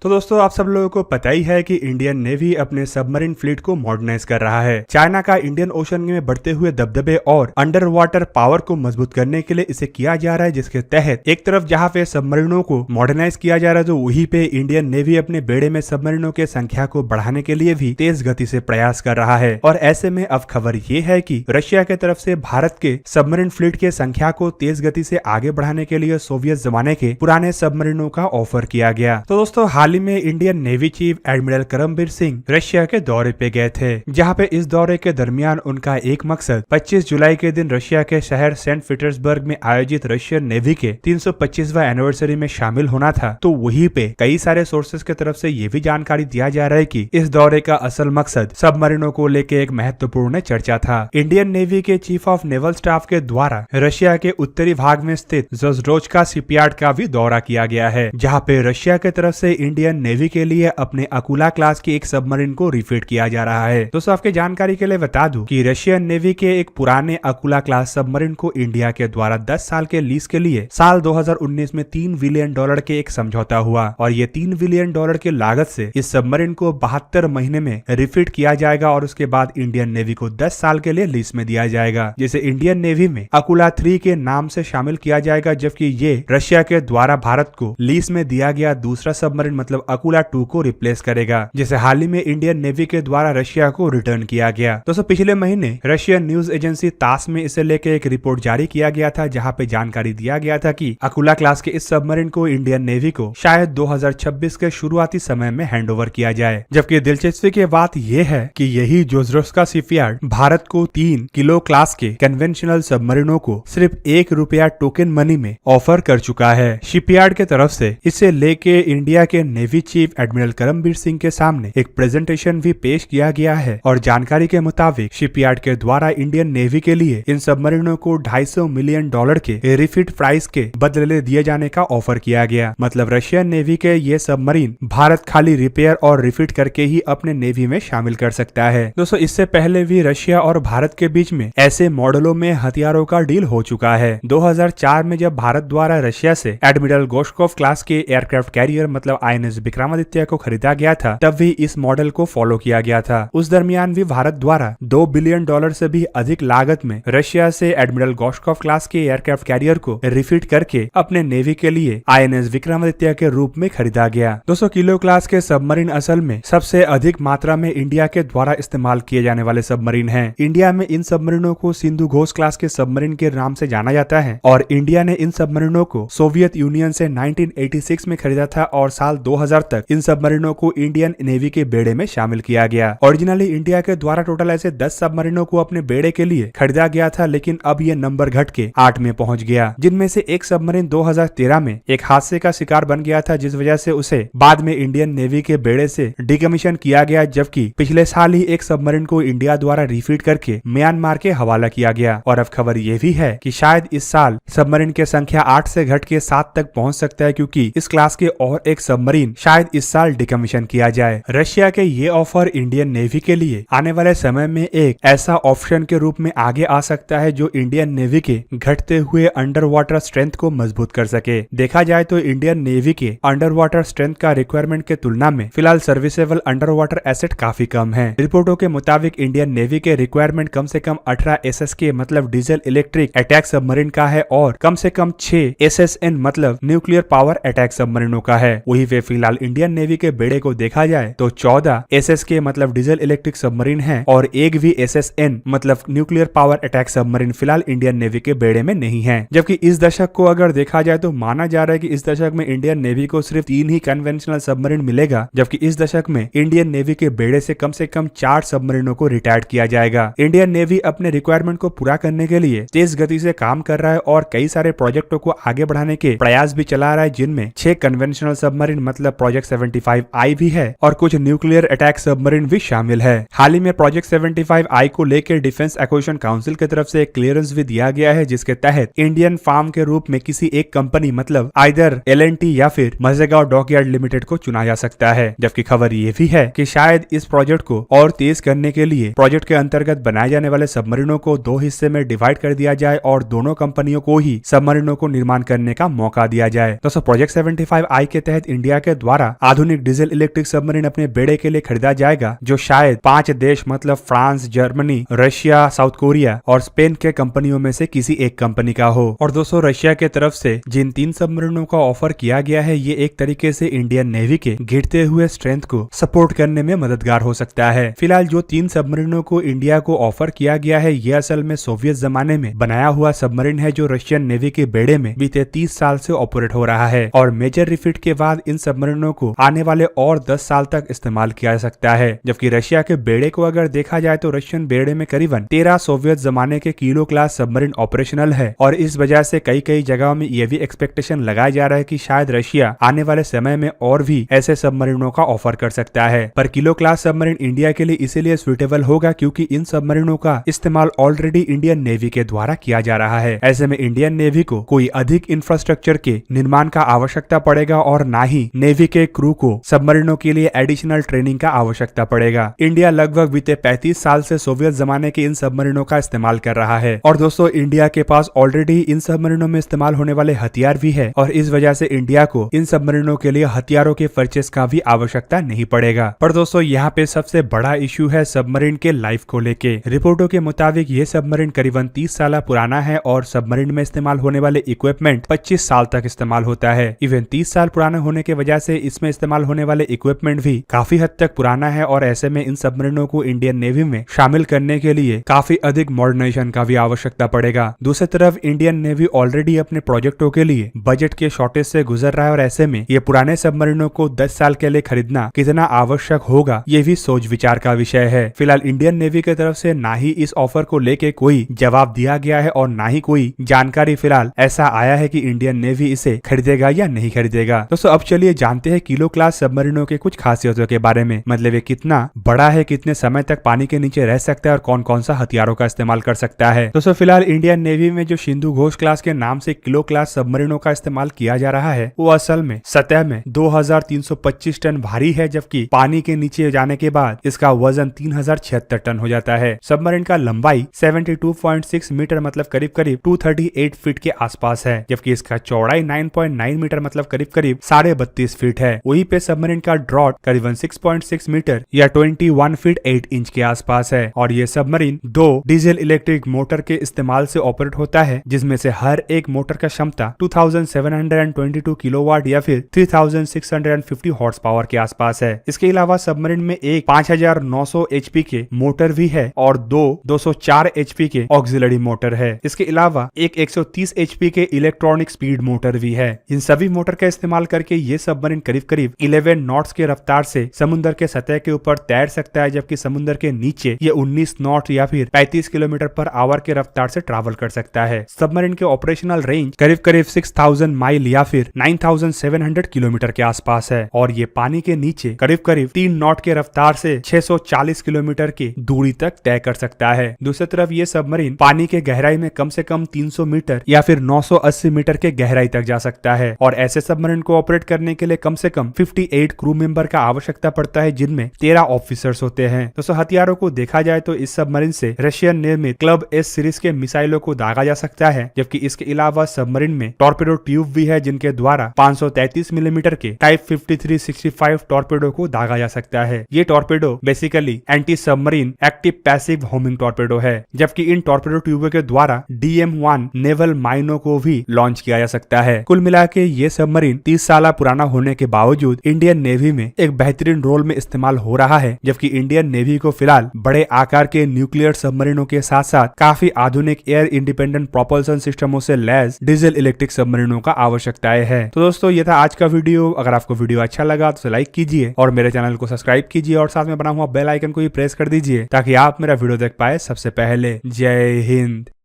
तो दोस्तों आप सब लोगों को पता ही है कि इंडियन नेवी अपने सबमरीन फ्लीट को मॉडर्नाइज कर रहा है। चाइना का इंडियन ओशन में बढ़ते हुए दबदबे और अंडर वाटर पावर को मजबूत करने के लिए इसे किया जा रहा है, जिसके तहत एक तरफ जहां पे सबमरीनों को मॉडर्नाइज किया जा रहा है तो वहीं पे इंडियन नेवी अपने बेड़े में सबमरीनों के संख्या को बढ़ाने के लिए भी तेज गति से प्रयास कर रहा है। और ऐसे में अब खबर ये है कि रशिया के तरफ से भारत के सबमरीन फ्लीट के संख्या को तेज गति से आगे बढ़ाने के लिए सोवियत जमाने के पुराने सबमरीनों का ऑफर किया गया। तो दोस्तों हाल ही में Indian navy chief admiral Karambir Singh Russia के दौरे पे गए थे, जहां पे इस दौरे के दरमियान उनका एक मकसद 25 जुलाई के दिन रशिया के शहर सेंट पीटर्सबर्ग में आयोजित रशियन नेवी के 325वां एनिवर्सरी में शामिल होना था। तो वहीं पे कई सारे सोर्सेज की तरफ से ये भी जानकारी दिया जा रहा है कि इस दौरे का असल मकसद सबमरीनों को लेके एक महत्वपूर्ण चर्चा था। इंडियन नेवी के चीफ ऑफ नेवल स्टाफ के द्वारा रशिया के उत्तरी भाग में स्थित ज़ोज़्डोचका शिपयार्ड का भी दौरा किया गया है, जहां पे रशिया के तरफ से इंडियन नेवी के लिए अपने अकुला क्लास की एक सबमरीन को रिफिट किया जा रहा है। दोस्तों आपके जानकारी के लिए बता दूं कि रशियन नेवी के एक पुराने अकुला क्लास सबमरीन को इंडिया के द्वारा 10 साल के लीज के लिए साल 2019 में $3 बिलियन के एक समझौता हुआ और ये $3 बिलियन की लागत से इस सबमरीन को 72 महीने में रिफिट किया जाएगा और उसके बाद इंडियन नेवी को 10 साल के लिए लीज में दिया जाएगा, जिसे इंडियन नेवी में अकुला 3 के नाम से शामिल किया जाएगा, जबकि ये रशिया के द्वारा भारत को लीज में दिया गया दूसरा सबमरीन मतलब अकुला 2 को रिप्लेस करेगा, जिसे हाल ही में इंडियन नेवी के द्वारा रशिया को रिटर्न किया गया। दोस्तों पिछले महीने रशियन न्यूज एजेंसी तास में इसे लेकर एक रिपोर्ट जारी किया गया था, जहां पे जानकारी दिया गया था कि अकुला क्लास के इस सबमरीन को इंडियन नेवी को शायद 2026 के शुरुआती समय में हैंडओवर किया जाए। जबकि दिलचस्पी की बात यह है कि यही ज़ोज़्डोचका शिपयार्ड भारत को 3 किलो क्लास के कन्वेंशनल सबमरीनों को सिर्फ ₹1 टोकन मनी में ऑफर कर चुका है। शिपयार्ड के तरफ से इसे लेके इंडिया के navy chief admiral Karambir Singh के सामने एक प्रेजेंटेशन भी पेश किया गया है और जानकारी के मुताबिक शिपयार्ड के द्वारा इंडियन नेवी के लिए इन सबमरीनों को $250 मिलियन के रिफिट प्राइस के बदले दिए जाने का ऑफर किया गया। मतलब रशियन नेवी के ये सबमरीन भारत खाली रिपेयर और रिफिट करके ही अपने नेवी में शामिल कर सकता है। दोस्तों इससे पहले भी रशिया और भारत के बीच में ऐसे मॉडलों में हथियारों का डील हो चुका है। 2004 में जब भारत द्वारा रशिया से एडमिरल गोश्कोव क्लास के एयरक्राफ्ट कैरियर मतलब INS विक्रमादित्य को खरीदा गया था, तब भी इस मॉडल को फॉलो किया गया था। उस दरमियान भी भारत द्वारा $2 बिलियन से भी अधिक लागत में रशिया से एडमिरल गोश्कोव क्लास के एयरक्राफ्ट कैरियर को रिफिट करके अपने नेवी के लिए INS विक्रमादित्य के रूप में खरीदा गया। 200 किलो क्लास के सबमरीन असल में सबसे अधिक मात्रा में इंडिया के द्वारा इस्तेमाल किए जाने वाले सबमरीन हैं। इंडिया में इन सबमरीनों को सिंधु घोष क्लास के सबमरीन के नाम से जाना जाता है और इंडिया ने इन सबमरीनों को सोवियत यूनियन से 1986 में खरीदा था और साल 2000 तक इन सबमरीनों को इंडियन नेवी के बेड़े में शामिल किया गया। ओरिजिनली इंडिया के द्वारा टोटल ऐसे 10 सबमरीनों को अपने बेड़े के लिए खरीदा गया था, लेकिन अब ये नंबर घट के 8 में पहुंच गया, जिनमें से एक सबमरीन 2013 में एक हादसे का शिकार बन गया था, जिस वजह से उसे बाद में इंडियन नेवी के बेड़े से डिकमीशन किया गया। जबकि पिछले साल ही एक सबमरीन को इंडिया द्वारा रिफिट करके म्यांमार के हवाला किया गया और अब खबर ये भी है कि शायद इस साल सबमरीन की संख्या 8 से घट के 7 तक पहुंच सकता है, क्योंकि इस क्लास के और एक सबमरीन शायद इस साल डिकमीशन किया जाए। रशिया के ये ऑफर इंडियन नेवी के लिए आने वाले समय में एक ऐसा ऑप्शन के रूप में आगे आ सकता है जो इंडियन नेवी के घटते हुए अंडर वाटर स्ट्रेंथ को मजबूत कर सके। देखा जाए तो इंडियन नेवी के अंडर वाटर स्ट्रेंथ का रिक्वायरमेंट के तुलना में फिलहाल सर्विसेबल अंडर वाटर एसेट काफी कम है। रिपोर्टों के मुताबिक इंडियन नेवी के रिक्वायरमेंट कम से कम 18 SSK मतलब डीजल इलेक्ट्रिक अटैक सबमरीन का है और कम से कम 6 SSN मतलब न्यूक्लियर पावर अटैक सबमरीनों का है। वही वे फिलहाल इंडियन नेवी के बेड़े को देखा जाए तो 14 SSK मतलब डीजल इलेक्ट्रिक सबमरीन है और एक भी SSN मतलब न्यूक्लियर पावर अटैक सबमरीन फिलहाल इंडियन नेवी के बेड़े में नहीं है। जबकि इस दशक को अगर देखा जाए तो माना जा रहा है कि इस दशक में इंडियन नेवी को सिर्फ 3 ही कन्वेंशनल सबमरीन मिलेगा, जबकि इस दशक में इंडियन नेवी के बेड़े से कम 4 सबमरीनों को रिटायर्ड किया जाएगा। इंडियन नेवी अपने रिक्वायरमेंट को पूरा करने के लिए तेज गति से काम कर रहा है और कई सारे प्रोजेक्टों को आगे बढ़ाने के प्रयास भी चला रहा है, जिनमें 6 कन्वेंशनल सबमरीन मतलब प्रोजेक्ट 75I भी है और कुछ न्यूक्लियर अटैक सबमरीन भी शामिल है। हाल ही में प्रोजेक्ट 75I को लेकर डिफेंस एक्विजिशन काउंसिल की तरफ से एक क्लियरेंस भी दिया गया है, जिसके तहत इंडियन फार्म के रूप में किसी एक कंपनी मतलब आइदर L&T या फिर मजेगांव डॉकयार्ड लिमिटेड को चुना जा सकता है। जबकि खबर ये भी है कि शायद इस प्रोजेक्ट को और तेज करने के लिए प्रोजेक्ट के अंतर्गत बनाए जाने वाले सबमरीनों को 2 हिस्से में डिवाइड कर दिया जाए और दोनों कंपनियों को ही सबमरीनों को निर्माण करने का मौका दिया जाए। दोस्तों प्रोजेक्ट 75I के तहत इंडिया के के द्वारा आधुनिक डीजल इलेक्ट्रिक सबमरीन अपने बेड़े के लिए खरीदा जाएगा, जो शायद 5 देश मतलब France, Germany, Russia, south Korea और स्पेन के कंपनियों में से किसी एक कंपनी का हो। और दोस्तों, रशिया के तरफ से जिन 3 सबमरीनों का ऑफर किया गया है, ये एक तरीके से इंडियन नेवी के गिरते हुए स्ट्रेंथ को सपोर्ट करने में मददगार हो सकता है। फिलहाल जो 3 सबमरीनों को इंडिया को ऑफर किया गया है, ये असल में सोवियत जमाने में बनाया हुआ सबमरीन है, जो रशियन नेवी के बेड़े में बीते 30 साल से ऑपरेट हो रहा है। और मेजर रिफिट के बाद इन सबमरीनों को आने वाले और 10 साल तक इस्तेमाल किया जा सकता है। जबकि रशिया के बेड़े को अगर देखा जाए तो रशियन बेड़े में करीबन 13 सोवियत जमाने के किलो क्लास सबमरीन ऑपरेशनल है। और इस वजह से कई जगहों में ये भी एक्सपेक्टेशन लगाया जा रहा है कि शायद रशिया आने वाले समय में और भी ऐसे सबमरीनों का ऑफर कर सकता है। पर किलो क्लास सबमरीन इंडिया के लिए इसीलिए सुइटेबल होगा क्योंकि इन सबमरीनों का इस्तेमाल ऑलरेडी इंडियन नेवी के द्वारा किया जा रहा है। ऐसे में इंडियन नेवी को कोई अधिक इंफ्रास्ट्रक्चर के निर्माण का आवश्यकता पड़ेगा और ना ही नेवी के क्रू को सबमरीनों के लिए एडिशनल ट्रेनिंग का आवश्यकता पड़ेगा। इंडिया लगभग बीते 35 साल से सोवियत जमाने के इन सबमरीनों का इस्तेमाल कर रहा है। और दोस्तों, इंडिया के पास ऑलरेडी इन सबमरीनों में इस्तेमाल होने वाले हथियार भी है और इस वजह से इंडिया को इन सबमरीनों के लिए हथियारों के परचेस का भी आवश्यकता नहीं पड़ेगा। पर दोस्तों, यहाँ पे सबसे बड़ा इश्यू है सबमरीन के लाइफ को लेके। रिपोर्टों के मुताबिक ये सबमरीन करीबन 30 साल पुराना है और सबमरीन में इस्तेमाल होने वाले इक्विपमेंट 25 साल तक इस्तेमाल होता है। इवन 30 साल पुराना होने की वजह से इसमें इस्तेमाल होने वाले इक्विपमेंट भी काफी हद तक पुराना है और ऐसे में इन सबमरीनों को इंडियन नेवी में शामिल करने के लिए काफी अधिक मॉडर्नाइजेशन का भी आवश्यकता पड़ेगा। दूसरी तरफ इंडियन नेवी ऑलरेडी अपने प्रोजेक्टों के लिए बजट के शॉर्टेज से गुजर रहा है और ऐसे में ये पुराने सबमरीनों को 10 साल के लिए खरीदना कितना आवश्यक होगा, ये भी सोच विचार का विषय है। फिलहाल इंडियन नेवी की तरफ से ना ही इस ऑफर को लेके कोई जवाब दिया गया है और ना ही कोई जानकारी फिलहाल ऐसा आया है कि इंडियन नेवी इसे खरीदेगा या नहीं खरीदेगा। दोस्तों, अब चलिए जानते हैं किलो क्लास सबमरीनों के कुछ खासियतों के बारे में। मतलब ये कितना बड़ा है, कितने समय तक पानी के नीचे रह सकता है और कौन कौन सा हथियारों का इस्तेमाल कर सकता है। दोस्तों, फिलहाल इंडियन नेवी में जो सिंधु घोष क्लास के नाम से किलो क्लास सबमरीनों का इस्तेमाल किया जा रहा है, वो असल में सतह में 2325 टन भारी है, जबकि पानी के नीचे जाने के बाद इसका वजन 3076 टन हो जाता है। सबमरीन का लंबाई 72.6 मीटर मतलब करीब 238 फीट के आसपास है, जबकि इसका चौड़ाई 9.9 मीटर मतलब करीब 32.5 फीट है। वहीं पे सबमरीन का ड्रॉट करीबन 6.6 मीटर या 21 फीट 8 इंच के आसपास है। और ये सबमरीन 2 डीजल इलेक्ट्रिक मोटर के इस्तेमाल से ऑपरेट होता है, जिसमें से हर एक मोटर का क्षमता 2722 किलोवाट या फिर 3650 हॉर्स पावर के आसपास है। इसके अलावा सबमरीन में एक 5900 एचपी के मोटर भी है और 204 एचपी के ऑक्सिलरी मोटर है। इसके अलावा एक 130 एचपी के इलेक्ट्रॉनिक स्पीड मोटर भी है। इन सभी मोटर का इस्तेमाल करके ये सबमरीन करीब 11 नॉट्स के रफ्तार से समुद्र के सतह के ऊपर तैर सकता है, जबकि समुद्र के नीचे ये 19 नॉट या फिर 35 किलोमीटर पर आवर के रफ्तार से ट्रैवल कर सकता है। सबमरीन के ऑपरेशनल रेंज करीब 6000 माइल या फिर 9700 किलोमीटर के आसपास है और ये पानी के नीचे करीब 3 नॉट के रफ्तार से 640 किलोमीटर की दूरी तक तय कर सकता है। दूसरी तरफ ये सबमरीन पानी के गहराई में कम से कम 300 मीटर या फिर 980 मीटर के गहराई तक जा सकता है और ऐसे सबमरीन को ऑपरेट करने के लिए कम से कम 58 क्रू मेंबर का आवश्यकता पड़ता है, जिनमें 13 ऑफिसर्स होते हैं। दोस्तों, हथियारों को देखा जाए तो इस सबमरीन से रशियन निर्मित क्लब एस सीरीज के मिसाइलों को दागा जा सकता है, जबकि इसके अलावा सबमरीन में टॉर्पेडो ट्यूब भी है, जिनके द्वारा 533 मिलीमीटर के टाइप 5365 टॉर्पेडो को दागा जा सकता है। ये torpedo basically anti submarine active passive homing torpedo है, जबकि इन टॉर्पेडो ट्यूबों के द्वारा DM-1 नेवल माइनों को भी लॉन्च किया जा सकता है। कुल मिला के ये सबमरीन 30 साल पुराना होने के बावजूद इंडियन नेवी में एक बेहतरीन रोल में इस्तेमाल हो रहा है, जबकि इंडियन नेवी को फिलहाल बड़े आकार के न्यूक्लियर सबमरीनों के साथ साथ काफी आधुनिक एयर इंडिपेंडेंट प्रोपल्सन सिस्टमों से लैस डीजल इलेक्ट्रिक सबमरीनों का आवश्यकताएं है। तो दोस्तों, ये था आज का वीडियो। अगर आपको वीडियो अच्छा लगा तो लाइक कीजिए और मेरे चैनल को सब्सक्राइब कीजिए और साथ में बना हुआ बेल आइकन को भी प्रेस कर दीजिए ताकि आप मेरा वीडियो देख पाए सबसे पहले। जय हिंद।